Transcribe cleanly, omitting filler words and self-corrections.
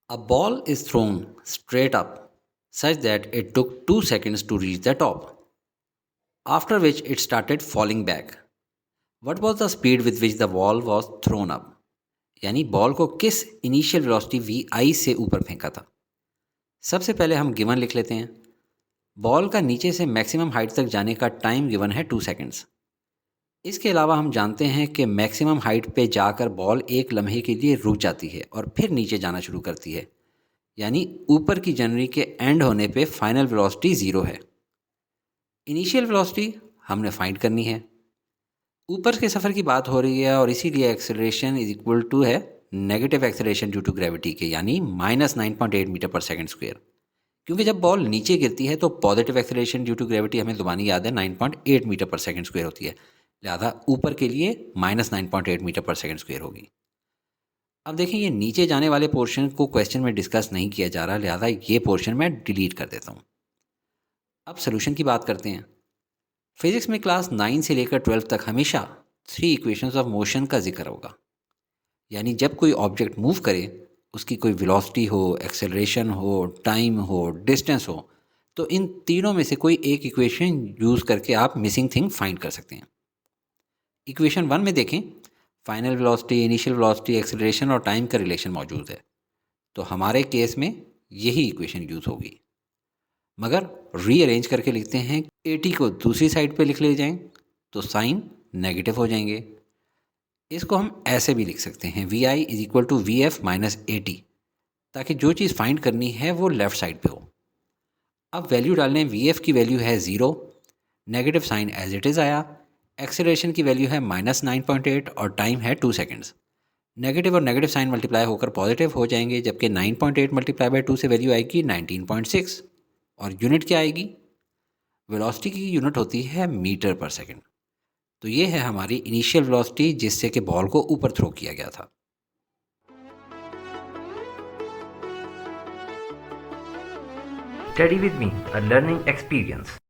A ball is thrown straight up, such that it took 2 seconds to reach the top, after which it started falling back. What was the speed with which the ball was thrown up? यानी ball को किस initial velocity we आई से ऊपर फेंका था। सबसे पहले हम गिवन लिख लेते हैं। बॉल का नीचे से मैक्सिमम हाइट तक जाने का टाइम गिवन है 2 सेकंड्स। इसके अलावा हम जानते हैं कि मैक्सिमम हाइट पे जाकर बॉल एक लम्हे के लिए रुक जाती है और फिर नीचे जाना शुरू करती है, यानी ऊपर की जनरी के एंड होने पे फाइनल वेलोसिटी 0 है। इनिशियल वेलोसिटी हमने फाइंड करनी है। ऊपर के सफ़र की बात हो रही है और इसीलिए एक्सेलरेशन इज इक्वल टू है negative acceleration due to gravity के, यानी -9.8 मीटर पर सेकंड स्क्वायर। क्योंकि जब बॉल नीचे गिरती है तो positive acceleration due to gravity हमें ज़ुबानी याद है 9.8 मीटर पर सेकंड स्क्वायर होती है, लिहाजा ऊपर के लिए -9.8 मीटर पर सेकंड स्क्वायर होगी। अब देखिए, ये नीचे जाने वाले पोर्शन को क्वेश्चन में डिस्कस नहीं किया जा रहा, लिहाजा ये पोर्शन मैं डिलीट कर देता हूँ। अब सोल्यूशन की बात करते हैं। फिजिक्स में क्लास 9 से लेकर 12 तक हमेशा 3 इक्वेशंस ऑफ मोशन का जिक्र होगा, यानी जब कोई ऑब्जेक्ट मूव करे, उसकी कोई वेलोसिटी हो, एक्सेलरेशन हो, टाइम हो, डिस्टेंस हो, तो इन तीनों में से कोई एक इक्वेशन यूज़ करके आप मिसिंग थिंग फाइंड कर सकते हैं। इक्वेशन 1 में देखें, final velocity, initial velocity, acceleration और टाइम का रिलेशन मौजूद है, तो हमारे केस में यही इक्वेशन यूज़ होगी। मगर रीअरेंज करके लिखते हैं, 80 को दूसरी साइड पे लिख ले जाएं तो साइन नेगेटिव हो जाएंगे। इसको हम ऐसे भी लिख सकते हैं, v i is equal to v f minus 80, ताकि जो चीज़ फाइंड करनी है वो लेफ़्ट साइड पे हो। अब वैल्यू डालने, वी एफ की वैल्यू है 0, negative sign as it is आया, एक्सेलरेशन की वैल्यू है -9.8 और टाइम है 2 सेकेंड्स। नेगेटिव और नेगेटिव साइन मल्टीप्लाई होकर पॉजिटिव हो जाएंगे, जबकि 9.8 मल्टीप्लाई बाई 2 से वैल्यू आएगी 19.6। और यूनिट क्या आएगी? वेलोसिटी की यूनिट होती है मीटर पर सेकंड। तो ये है हमारी इनिशियल वेलोसिटी जिससे कि बॉल को ऊपर थ्रो किया गया था। Study with me, a learning experience.